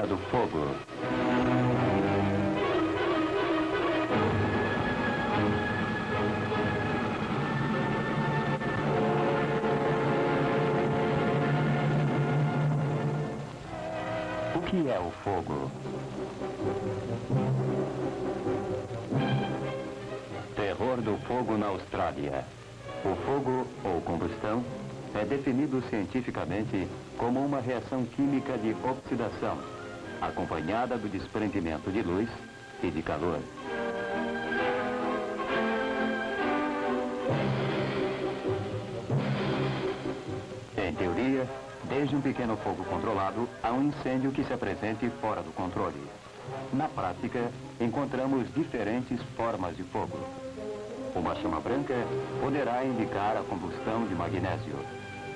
Hora do Fogo. O que é o fogo? Terror do fogo na Austrália. O fogo, ou combustão, é definido cientificamente como uma reação química de oxidação, acompanhada do desprendimento de luz e de calor. Em teoria, desde um pequeno fogo controlado a um incêndio que se apresente fora do controle. Na prática, encontramos diferentes formas de fogo. Uma chama branca poderá indicar a combustão de magnésio.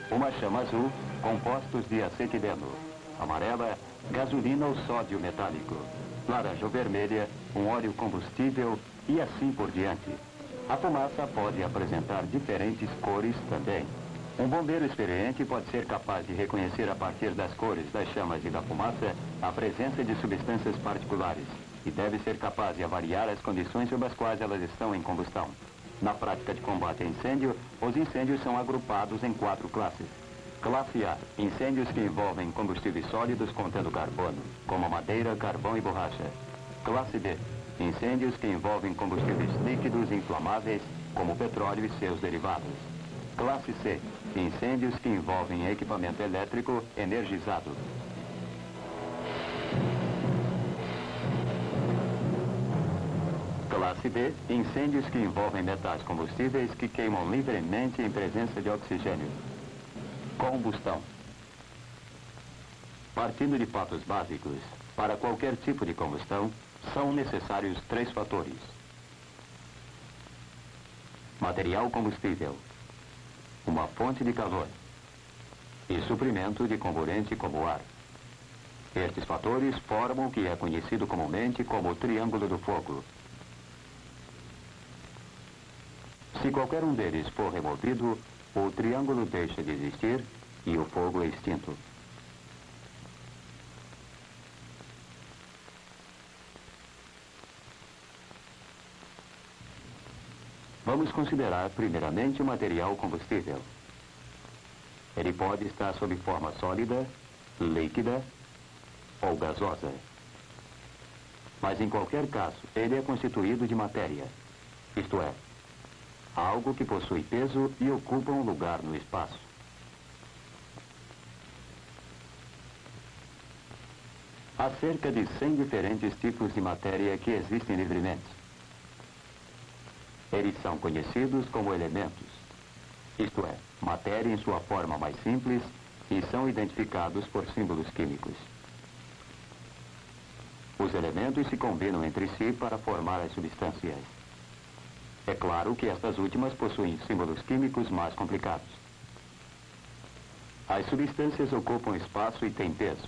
Uma chama azul, compostos de acetileno. Amarela, gasolina ou sódio metálico. Laranja ou vermelha, um óleo combustível e assim por diante. A fumaça pode apresentar diferentes cores também. Um bombeiro experiente pode ser capaz de reconhecer a partir das cores das chamas e da fumaça a presença de substâncias particulares e deve ser capaz de avaliar as condições sob as quais elas estão em combustão. Na prática de combate a incêndio, os incêndios são agrupados em 4 classes. Classe A, incêndios que envolvem combustíveis sólidos contendo carbono, como madeira, carvão e borracha. Classe B, incêndios que envolvem combustíveis líquidos inflamáveis, como petróleo e seus derivados. Classe C, incêndios que envolvem equipamento elétrico energizado. Classe D, incêndios que envolvem metais combustíveis que queimam livremente em presença de oxigênio. Combustão. Partindo de fatos básicos, para qualquer tipo de combustão, são necessários 3 fatores. Material combustível, uma fonte de calor e suprimento de comburente como ar. Estes fatores formam o que é conhecido comumente como o triângulo do fogo. Se qualquer um deles for removido, o triângulo deixa de existir e o fogo é extinto. Vamos considerar primeiramente o material combustível. Ele pode estar sob forma sólida, líquida ou gasosa. Mas em qualquer caso, ele é constituído de matéria, isto é, algo que possui peso e ocupa um lugar no espaço. Há cerca de 100 diferentes tipos de matéria que existem livremente. Eles são conhecidos como elementos, isto é, matéria em sua forma mais simples, e são identificados por símbolos químicos. Os elementos se combinam entre si para formar as substâncias. É claro que estas últimas possuem símbolos químicos mais complicados. As substâncias ocupam espaço e têm peso,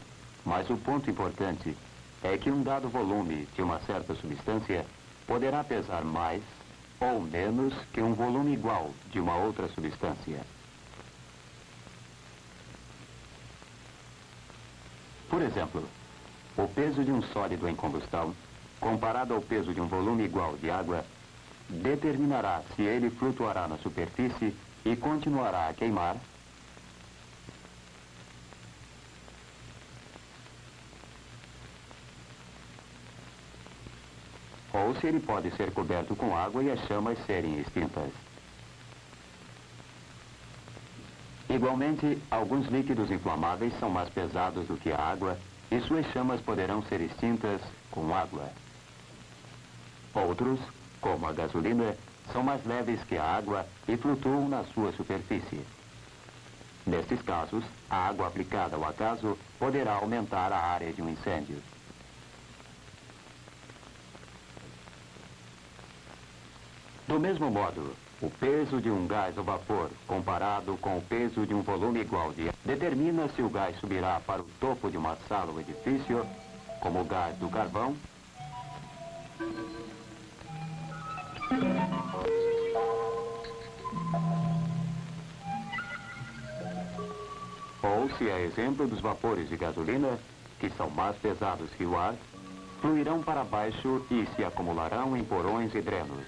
mas o ponto importante é que um dado volume de uma certa substância poderá pesar mais ou menos que um volume igual de uma outra substância. Por exemplo, o peso de um sólido em combustão, comparado ao peso de um volume igual de água, determinará se ele flutuará na superfície e continuará a queimar, ou se ele pode ser coberto com água e as chamas serem extintas. Igualmente, alguns líquidos inflamáveis são mais pesados do que a água e suas chamas poderão ser extintas com água. Outros, como a gasolina, são mais leves que a água e flutuam na sua superfície. Nestes casos, a água aplicada ao acaso poderá aumentar a área de um incêndio. Do mesmo modo, o peso de um gás ou vapor, comparado com o peso de um volume igual de ar, determina se o gás subirá para o topo de uma sala ou edifício, como o gás do carvão, ou se é exemplo dos vapores de gasolina, que são mais pesados que o ar, fluirão para baixo e se acumularão em porões e drenos.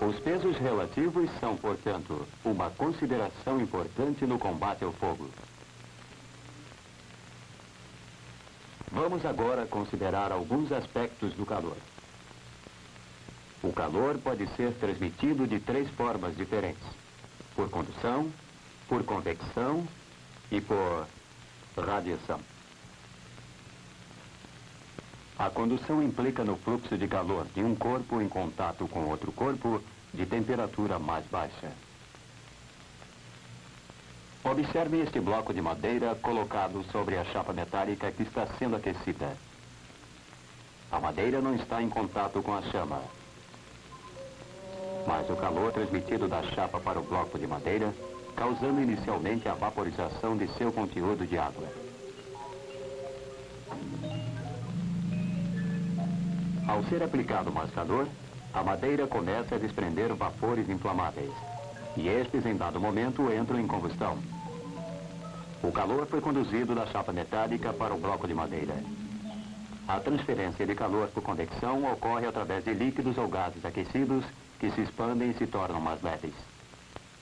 Os pesos relativos são, portanto, uma consideração importante no combate ao fogo. Vamos agora considerar alguns aspectos do calor. O calor pode ser transmitido de 3 formas diferentes: por condução, por convecção e por radiação. A condução implica no fluxo de calor de um corpo em contato com outro corpo de temperatura mais baixa. Observe este bloco de madeira colocado sobre a chapa metálica que está sendo aquecida. A madeira não está em contato com a chama, mas o calor transmitido da chapa para o bloco de madeira, causando inicialmente a vaporização de seu conteúdo de água. Ao ser aplicado mais calor, a madeira começa a desprender vapores inflamáveis, e estes, em dado momento, entram em combustão. O calor foi conduzido da chapa metálica para o bloco de madeira. A transferência de calor por convecção ocorre através de líquidos ou gases aquecidos que se expandem e se tornam mais leves.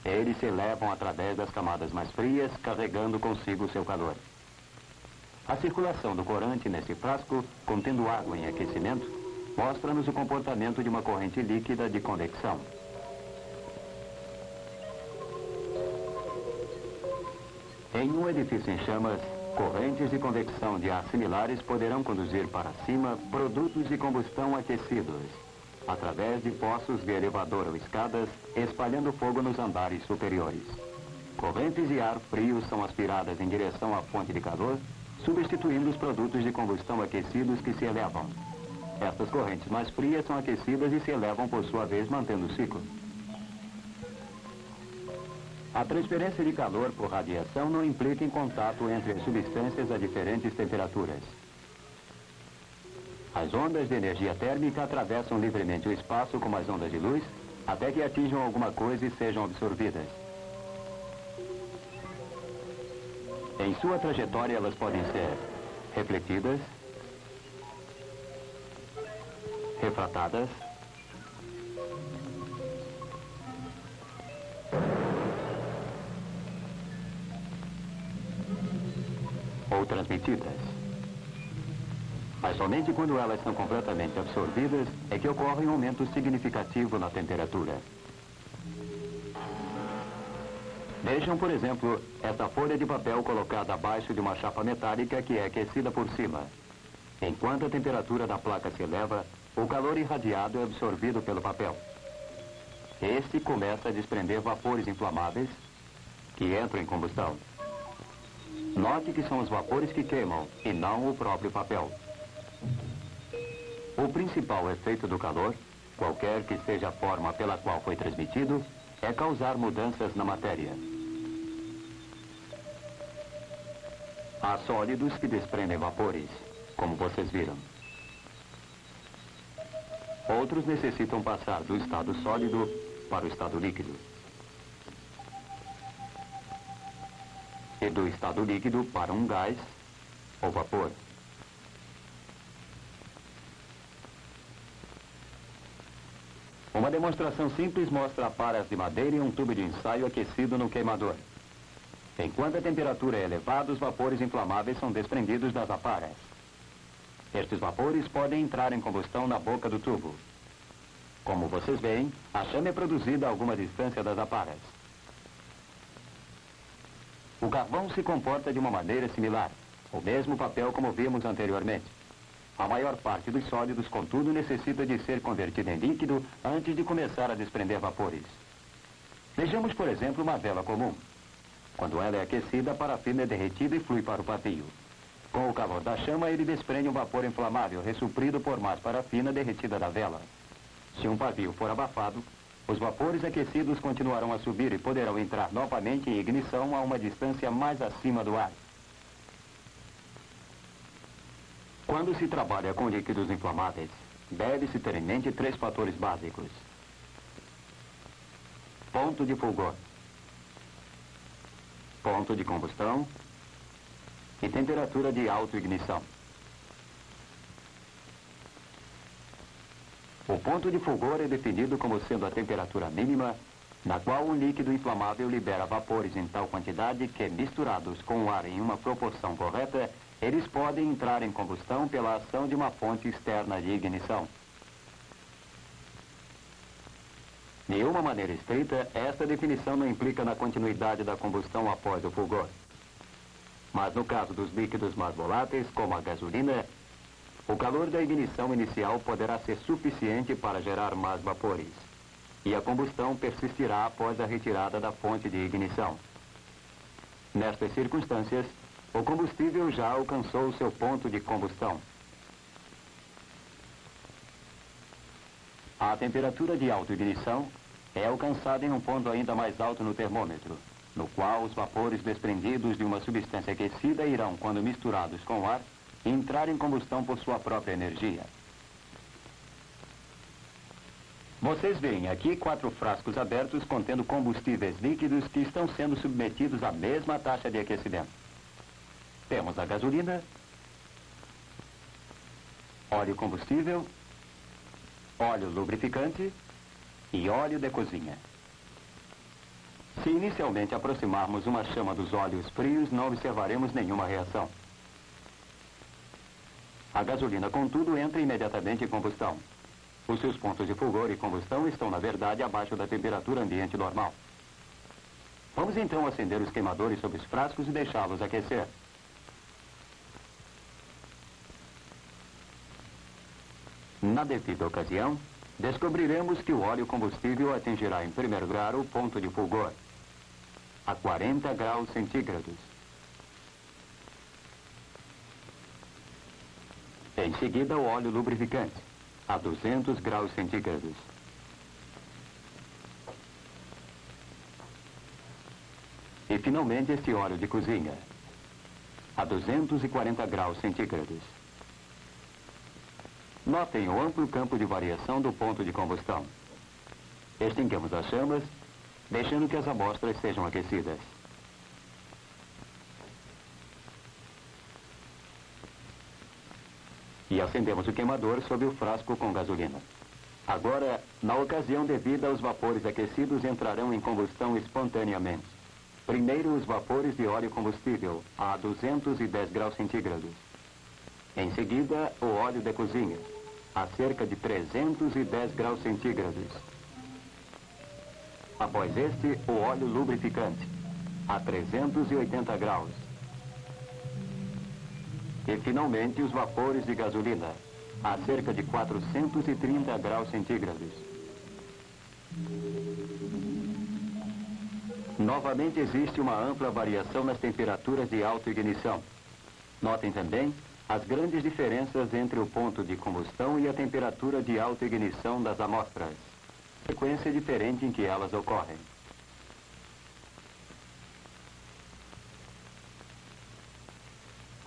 Eles se elevam através das camadas mais frias, carregando consigo seu calor. A circulação do corante nesse frasco, contendo água em aquecimento, mostra-nos o comportamento de uma corrente líquida de convecção. Em um edifício em chamas, correntes de convecção de ar similares poderão conduzir para cima produtos de combustão aquecidos, através de poços de elevador ou escadas, espalhando fogo nos andares superiores. Correntes de ar frio são aspiradas em direção à fonte de calor, substituindo os produtos de combustão aquecidos que se elevam. Estas correntes mais frias são aquecidas e se elevam por sua vez, mantendo o ciclo. A transferência de calor por radiação não implica em contato entre as substâncias a diferentes temperaturas. As ondas de energia térmica atravessam livremente o espaço como as ondas de luz, até que atinjam alguma coisa e sejam absorvidas. Em sua trajetória, elas podem ser refletidas, refratadas, ou transmitidas. Mas somente quando elas são completamente absorvidas é que ocorre um aumento significativo na temperatura. Vejam, por exemplo, esta folha de papel colocada abaixo de uma chapa metálica que é aquecida por cima. Enquanto a temperatura da placa se eleva, o calor irradiado é absorvido pelo papel. Este começa a desprender vapores inflamáveis que entram em combustão. Note que são os vapores que queimam e não o próprio papel. O principal efeito do calor, qualquer que seja a forma pela qual foi transmitido, é causar mudanças na matéria. Há sólidos que desprendem vapores, como vocês viram. Outros necessitam passar do estado sólido para o estado líquido. E do estado líquido para um gás ou vapor. Uma demonstração simples mostra aparas de madeira e um tubo de ensaio aquecido no queimador. Enquanto a temperatura é elevada, os vapores inflamáveis são desprendidos das aparas. Estes vapores podem entrar em combustão na boca do tubo. Como vocês veem, a chama é produzida a alguma distância das aparas. O carvão se comporta de uma maneira similar, o mesmo papel como vimos anteriormente. A maior parte dos sólidos, contudo, necessita de ser convertida em líquido antes de começar a desprender vapores. Vejamos, por exemplo, uma vela comum. Quando ela é aquecida, a parafina é derretida e flui para o pavio. Com o calor da chama, ele desprende um vapor inflamável, ressuprido por mais parafina derretida da vela. Se um pavio for abafado, os vapores aquecidos continuarão a subir e poderão entrar novamente em ignição a uma distância mais acima do ar. Quando se trabalha com líquidos inflamáveis, deve-se ter em mente 3 fatores básicos. Ponto de fulgor. ponto de combustão e temperatura de autoignição. O ponto de fulgor é definido como sendo a temperatura mínima na qual um líquido inflamável libera vapores em tal quantidade que, misturados com o ar em uma proporção correta, eles podem entrar em combustão pela ação de uma fonte externa de ignição. De uma maneira estrita, esta definição não implica na continuidade da combustão após o fulgor. Mas no caso dos líquidos mais voláteis, como a gasolina, o calor da ignição inicial poderá ser suficiente para gerar mais vapores, e a combustão persistirá após a retirada da fonte de ignição. Nestas circunstâncias, o combustível já alcançou seu ponto de combustão. A temperatura de autoignição é alcançada em um ponto ainda mais alto no termômetro, no qual os vapores desprendidos de uma substância aquecida irão, quando misturados com o ar, entrar em combustão por sua própria energia. Vocês veem aqui 4 frascos abertos contendo combustíveis líquidos que estão sendo submetidos à mesma taxa de aquecimento. Temos a gasolina, óleo combustível, óleo lubrificante e óleo de cozinha. Se inicialmente aproximarmos uma chama dos óleos frios, não observaremos nenhuma reação. A gasolina, contudo, entra imediatamente em combustão. Os seus pontos de fulgor e combustão estão, na verdade, abaixo da temperatura ambiente normal. Vamos então acender os queimadores sobre os frascos e deixá-los aquecer. Na devida ocasião, descobriremos que o óleo combustível atingirá em primeiro lugar o ponto de fulgor, a 40 graus centígrados. Em seguida, o óleo lubrificante, a 200 graus centígrados. E, finalmente, este óleo de cozinha, a 240 graus centígrados. Notem o amplo campo de variação do ponto de combustão. Extinguimos as chamas, deixando que as amostras sejam aquecidas. E acendemos o queimador sobre o frasco com gasolina. Agora, na ocasião devida, os vapores aquecidos entrarão em combustão espontaneamente. Primeiro, os vapores de óleo combustível, a 210 graus centígrados. Em seguida, o óleo de cozinha, a cerca de 310 graus centígrados. Após este, o óleo lubrificante, a 380 graus. E, finalmente, os vapores de gasolina, a cerca de 430 graus centígrados. Novamente existe uma ampla variação nas temperaturas de autoignição. Notem também as grandes diferenças entre o ponto de combustão e a temperatura de autoignição das amostras. Frequência diferente em que elas ocorrem.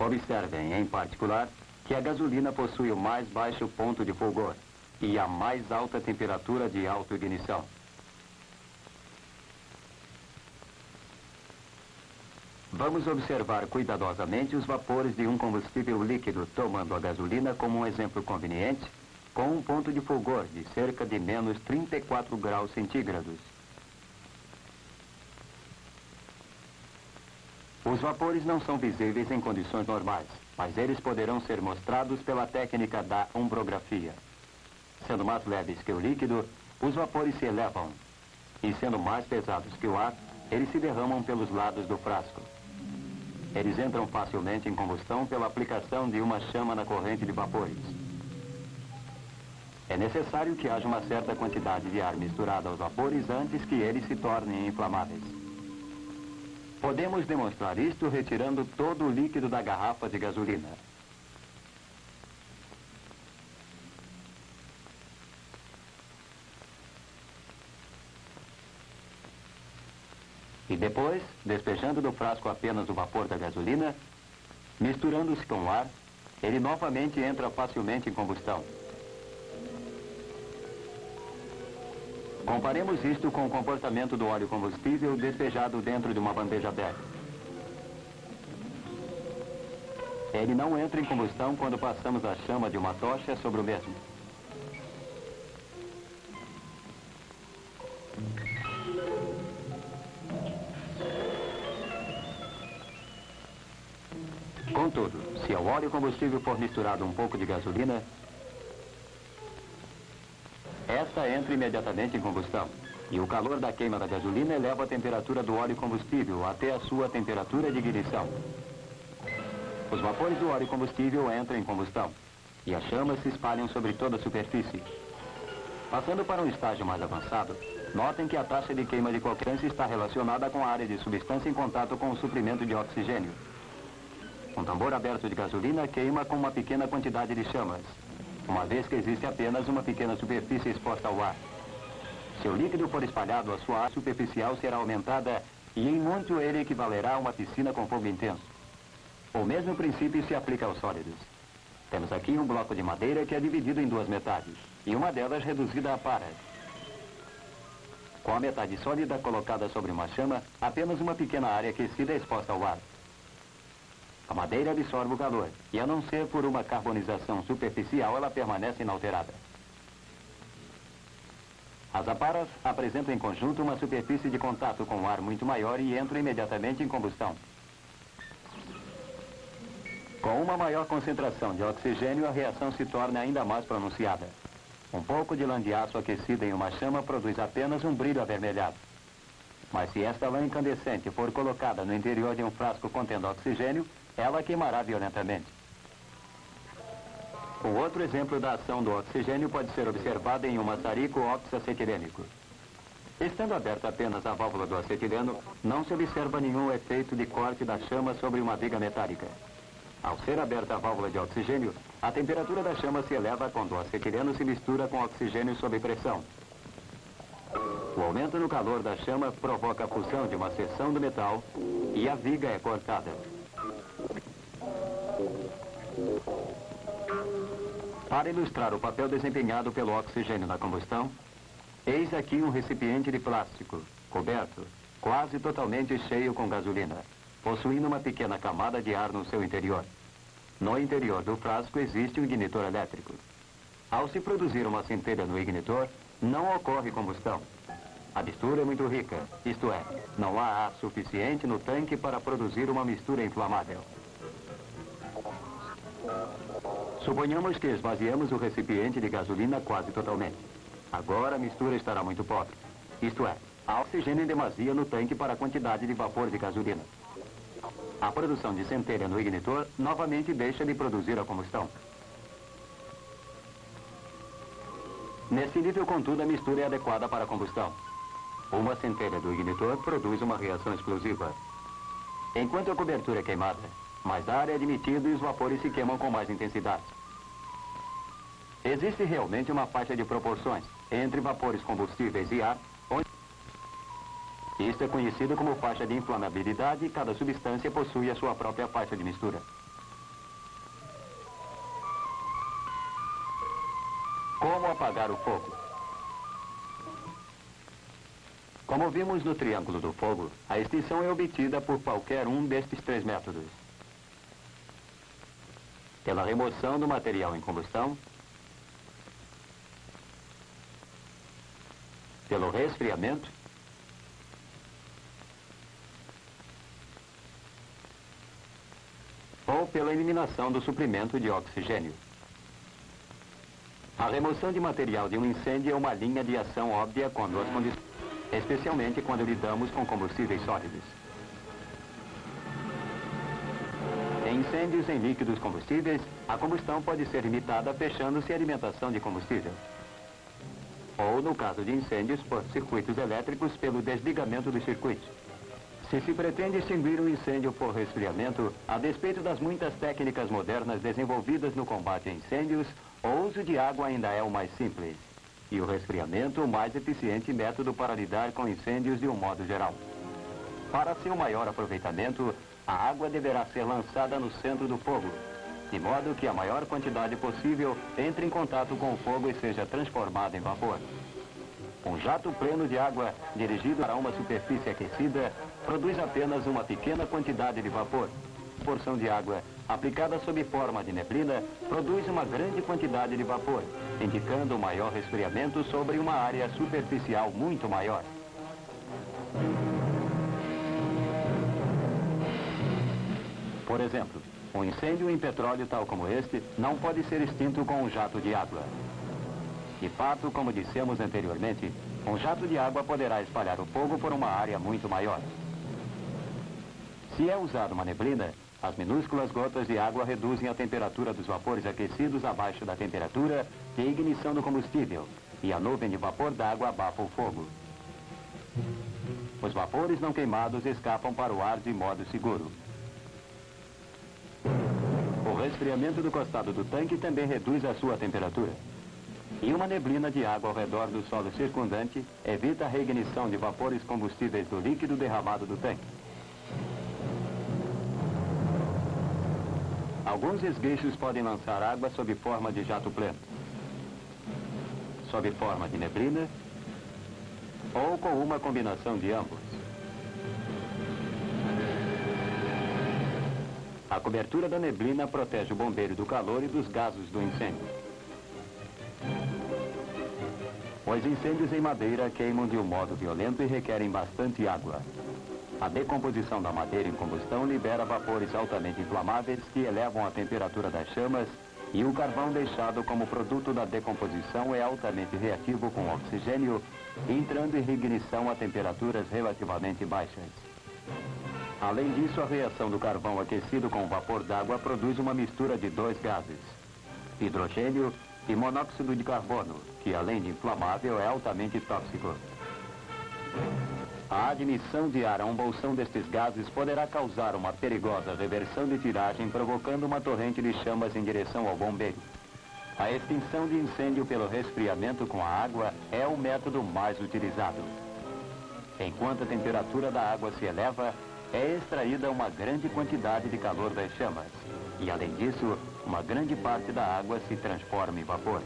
Observem, em particular, que a gasolina possui o mais baixo ponto de fulgor e a mais alta temperatura de autoignição. Vamos observar cuidadosamente os vapores de um combustível líquido, tomando a gasolina como um exemplo conveniente, com um ponto de fulgor de cerca de menos 34 graus centígrados. Os vapores não são visíveis em condições normais, mas eles poderão ser mostrados pela técnica da umbrografia. Sendo mais leves que o líquido, os vapores se elevam, e sendo mais pesados que o ar, eles se derramam pelos lados do frasco. Eles entram facilmente em combustão pela aplicação de uma chama na corrente de vapores. É necessário que haja uma certa quantidade de ar misturada aos vapores antes que eles se tornem inflamáveis. Podemos demonstrar isto retirando todo o líquido da garrafa de gasolina. E depois, despejando do frasco apenas o vapor da gasolina, misturando-se com o ar, ele novamente entra facilmente em combustão. Comparemos isto com o comportamento do óleo combustível despejado dentro de uma bandeja aberta. Ele não entra em combustão quando passamos a chama de uma tocha sobre o mesmo. Contudo, se ao óleo combustível for misturado um pouco de gasolina, esta entra imediatamente em combustão. E o calor da queima da gasolina eleva a temperatura do óleo combustível até a sua temperatura de ignição. Os vapores do óleo combustível entram em combustão e as chamas se espalham sobre toda a superfície. Passando para um estágio mais avançado, notem que a taxa de queima de qualquer substância está relacionada com a área de substância em contato com o suprimento de oxigênio. Um tambor aberto de gasolina queima com uma pequena quantidade de chamas, uma vez que existe apenas uma pequena superfície exposta ao ar. Se o líquido for espalhado, a sua área superficial será aumentada e em muito ele equivalerá a uma piscina com fogo intenso. O mesmo princípio se aplica aos sólidos. Temos aqui um bloco de madeira que é dividido em duas metades, e uma delas reduzida a paras. Com a metade sólida colocada sobre uma chama, apenas uma pequena área aquecida é exposta ao ar. A madeira absorve o calor, e a não ser por uma carbonização superficial, ela permanece inalterada. As aparas apresentam em conjunto uma superfície de contato com o ar muito maior e entram imediatamente em combustão. Com uma maior concentração de oxigênio, a reação se torna ainda mais pronunciada. Um pouco de lã de aço aquecida em uma chama produz apenas um brilho avermelhado. Mas se esta lã incandescente for colocada no interior de um frasco contendo oxigênio, ela queimará violentamente. O outro exemplo da ação do oxigênio pode ser observado em um maçarico oxacetilênico. Estando aberta apenas a válvula do acetileno, não se observa nenhum efeito de corte da chama sobre uma viga metálica. Ao ser aberta a válvula de oxigênio, a temperatura da chama se eleva quando o acetileno se mistura com oxigênio sob pressão. O aumento no calor da chama provoca a fusão de uma seção do metal e a viga é cortada. Para ilustrar o papel desempenhado pelo oxigênio na combustão, eis aqui um recipiente de plástico, coberto, quase totalmente cheio com gasolina, possuindo uma pequena camada de ar no seu interior. No interior do frasco existe um ignitor elétrico. Ao se produzir uma centelha no ignitor, não ocorre combustão. A mistura é muito rica, isto é, não há ar suficiente no tanque para produzir uma mistura inflamável. Suponhamos que esvaziamos o recipiente de gasolina quase totalmente. Agora a mistura estará muito pobre. Isto é, há oxigênio em demasia no tanque para a quantidade de vapor de gasolina. A produção de centelha no ignitor novamente deixa de produzir a combustão. Nesse nível, contudo, a mistura é adequada para a combustão. Uma centelha do ignitor produz uma reação explosiva. Enquanto a cobertura é queimada, mais ar é admitido e os vapores se queimam com mais intensidade. Existe realmente uma faixa de proporções entre vapores combustíveis e ar, onde isto é conhecido como faixa de inflamabilidade e cada substância possui a sua própria faixa de mistura. Como apagar o fogo? Como vimos no triângulo do fogo, a extinção é obtida por qualquer um destes três métodos. Pela remoção do material em combustão, pelo resfriamento, ou pela eliminação do suprimento de oxigênio. A remoção de material de um incêndio é uma linha de ação óbvia quando as condições, especialmente quando lidamos com combustíveis sólidos. Em incêndios em líquidos combustíveis, a combustão pode ser limitada fechando-se a alimentação de combustível. Ou, no caso de incêndios por circuitos elétricos, pelo desligamento dos circuitos. Se se pretende extinguir um incêndio por resfriamento, a despeito das muitas técnicas modernas desenvolvidas no combate a incêndios, o uso de água ainda é o mais simples. E o resfriamento, o mais eficiente método para lidar com incêndios de um modo geral. Para seu maior aproveitamento, a água deverá ser lançada no centro do fogo, de modo que a maior quantidade possível entre em contato com o fogo e seja transformada em vapor. Um jato pleno de água dirigido para uma superfície aquecida produz apenas uma pequena quantidade de vapor. A porção de água aplicada sob forma de neblina, produz uma grande quantidade de vapor, indicando um maior resfriamento sobre uma área superficial muito maior. Por exemplo, um incêndio em petróleo tal como este não pode ser extinto com um jato de água. De fato, como dissemos anteriormente, um jato de água poderá espalhar o fogo por uma área muito maior. Se é usada uma neblina, as minúsculas gotas de água reduzem a temperatura dos vapores aquecidos abaixo da temperatura de ignição do combustível, e a nuvem de vapor d'água abafa o fogo. Os vapores não queimados escapam para o ar de modo seguro. O resfriamento do costado do tanque também reduz a sua temperatura. E uma neblina de água ao redor do solo circundante evita a reignição de vapores combustíveis do líquido derramado do tanque. Alguns esguichos podem lançar água sob forma de jato plano, sob forma de neblina ou com uma combinação de ambos. A cobertura da neblina protege o bombeiro do calor e dos gases do incêndio. Os incêndios em madeira queimam de um modo violento e requerem bastante água. A decomposição da madeira em combustão libera vapores altamente inflamáveis que elevam a temperatura das chamas, e o carvão deixado como produto da decomposição é altamente reativo com oxigênio, entrando em reignição a temperaturas relativamente baixas. Além disso, a reação do carvão aquecido com o vapor d'água produz uma mistura de dois gases, hidrogênio e monóxido de carbono, que além de inflamável é altamente tóxico. A admissão de ar a um bolsão destes gases poderá causar uma perigosa reversão de tiragem, provocando uma torrente de chamas em direção ao bombeiro. A extinção de incêndio pelo resfriamento com a água é o método mais utilizado. Enquanto a temperatura da água se eleva, é extraída uma grande quantidade de calor das chamas. E, além disso, uma grande parte da água se transforma em vapor.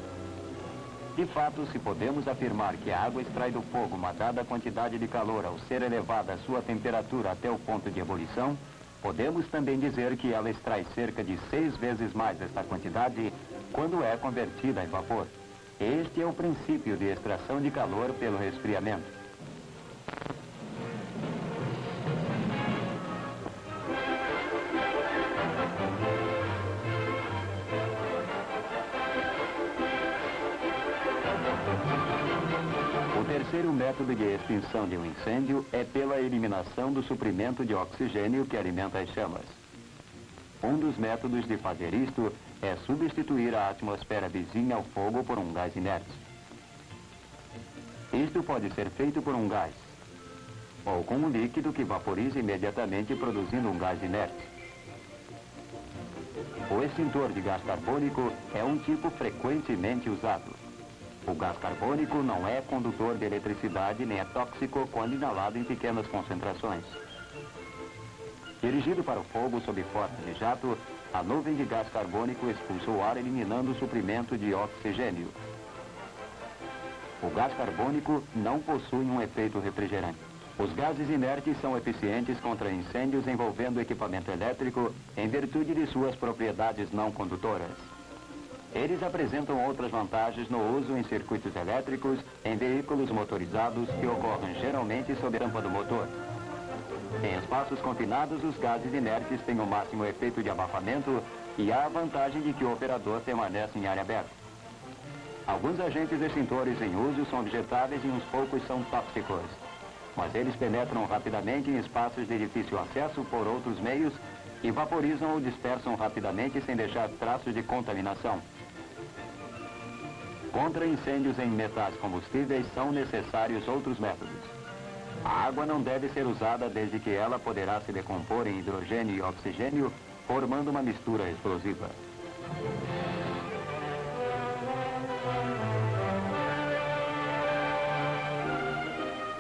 De fato, se podemos afirmar que a água extrai do fogo uma dada quantidade de calor ao ser elevada a sua temperatura até o ponto de ebulição, podemos também dizer que ela extrai cerca de 6 vezes mais esta quantidade quando é convertida em vapor. Este é o princípio de extração de calor pelo resfriamento. O terceiro método de extinção de um incêndio é pela eliminação do suprimento de oxigênio que alimenta as chamas. Um dos métodos de fazer isto é substituir a atmosfera vizinha ao fogo por um gás inerte. Isto pode ser feito por um gás, ou com um líquido que vaporiza imediatamente produzindo um gás inerte. O extintor de gás carbônico é um tipo frequentemente usado. O gás carbônico não é condutor de eletricidade nem é tóxico quando inalado em pequenas concentrações. Dirigido para o fogo sob forma de jato, a nuvem de gás carbônico expulsa o ar, eliminando o suprimento de oxigênio. O gás carbônico não possui um efeito refrigerante. Os gases inertes são eficientes contra incêndios envolvendo equipamento elétrico em virtude de suas propriedades não condutoras. Eles apresentam outras vantagens no uso em circuitos elétricos, em veículos motorizados que ocorrem geralmente sob a tampa do motor. Em espaços confinados, os gases inertes têm o máximo efeito de abafamento e há a vantagem de que o operador permanece em área aberta. Alguns agentes extintores em uso são objetáveis e uns poucos são tóxicos, mas eles penetram rapidamente em espaços de difícil acesso por outros meios e vaporizam ou dispersam rapidamente sem deixar traços de contaminação. Contra incêndios em metais combustíveis são necessários outros métodos. A água não deve ser usada desde que ela poderá se decompor em hidrogênio e oxigênio, formando uma mistura explosiva.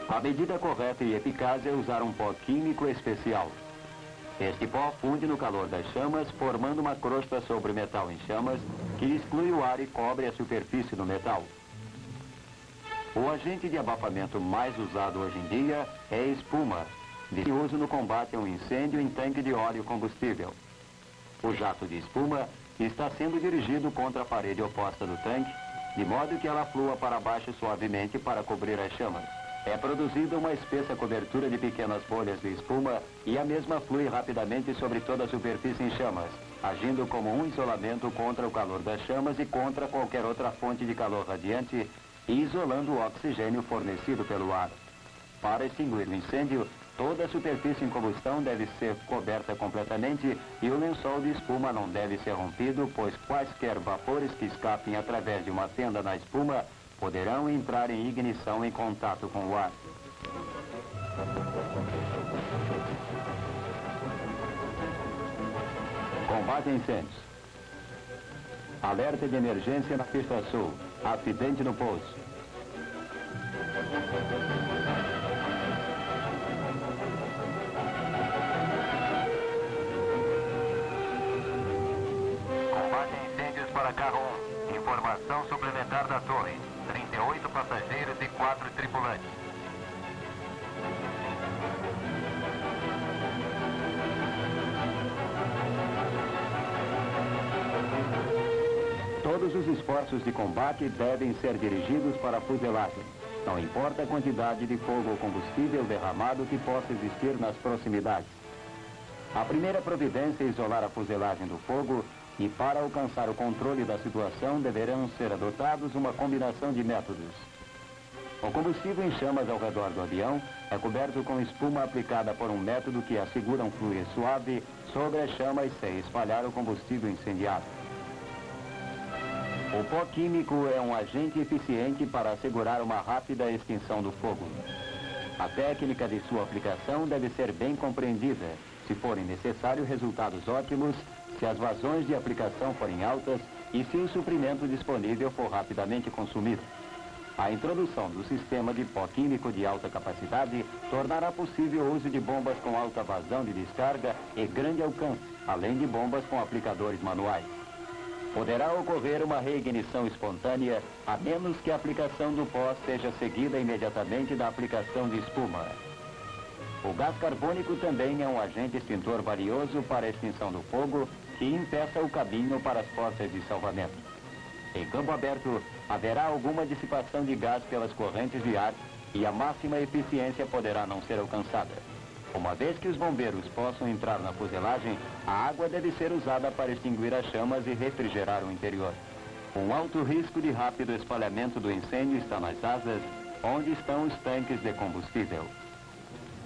A medida correta e eficaz é usar um pó químico especial. Este pó funde no calor das chamas, formando uma crosta sobre o metal em chamas, que exclui o ar e cobre a superfície do metal. O agente de abafamento mais usado hoje em dia é a espuma, de uso no combate a um incêndio em tanque de óleo combustível. O jato de espuma está sendo dirigido contra a parede oposta do tanque, de modo que ela flua para baixo suavemente para cobrir as chamas. É produzida uma espessa cobertura de pequenas bolhas de espuma e a mesma flui rapidamente sobre toda a superfície em chamas, agindo como um isolamento contra o calor das chamas e contra qualquer outra fonte de calor radiante, e isolando o oxigênio fornecido pelo ar. Para extinguir o incêndio, toda a superfície em combustão deve ser coberta completamente e o lençol de espuma não deve ser rompido, pois quaisquer vapores que escapem através de uma fenda na espuma poderão entrar em ignição em contato com o ar. Combate a incêndios. Alerta de emergência na pista sul. Acidente no pouso. Combate a incêndios para carro 1. Informação suplementar da torre. 38 passageiros e 4 tripulantes. Todos os esforços de combate devem ser dirigidos para a fuselagem. Não importa a quantidade de fogo ou combustível derramado que possa existir nas proximidades. A primeira providência é isolar a fuselagem do fogo e, para alcançar o controle da situação, deverão ser adotados uma combinação de métodos. O combustível em chamas ao redor do avião é coberto com espuma aplicada por um método que assegura um fluir suave sobre as chamas sem espalhar o combustível incendiado. O pó químico é um agente eficiente para assegurar uma rápida extinção do fogo. A técnica de sua aplicação deve ser bem compreendida, se forem necessários resultados ótimos, se as vazões de aplicação forem altas e se o suprimento disponível for rapidamente consumido. A introdução do sistema de pó químico de alta capacidade tornará possível o uso de bombas com alta vazão de descarga e grande alcance, além de bombas com aplicadores manuais. Poderá ocorrer uma reignição espontânea, a menos que a aplicação do pó seja seguida imediatamente da aplicação de espuma. O gás carbônico também é um agente extintor valioso para a extinção do fogo que impeça o caminho para as forças de salvamento. Em campo aberto, haverá alguma dissipação de gás pelas correntes de ar e a máxima eficiência poderá não ser alcançada. Uma vez que os bombeiros possam entrar na fuselagem, a água deve ser usada para extinguir as chamas e refrigerar o interior. Um alto risco de rápido espalhamento do incêndio está nas asas, onde estão os tanques de combustível.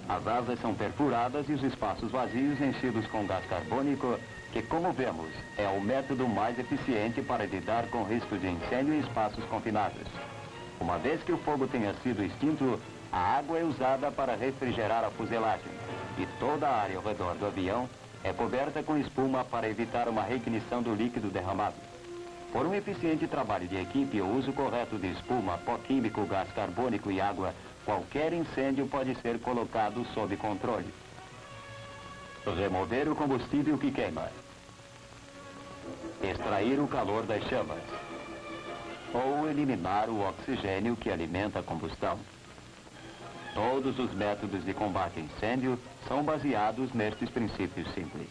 As asas são perfuradas e os espaços vazios enchidos com gás carbônico, que, como vemos, é o método mais eficiente para lidar com riscos de incêndio em espaços confinados. Uma vez que o fogo tenha sido extinto, a água é usada para refrigerar a fuselagem e toda a área ao redor do avião é coberta com espuma para evitar uma reignição do líquido derramado. Por um eficiente trabalho de equipe, o uso correto de espuma, pó químico, gás carbônico e água, qualquer incêndio pode ser colocado sob controle. Remover o combustível que queima. Extrair o calor das chamas. Ou eliminar o oxigênio que alimenta a combustão. Todos os métodos de combate a incêndio são baseados nestes princípios simples.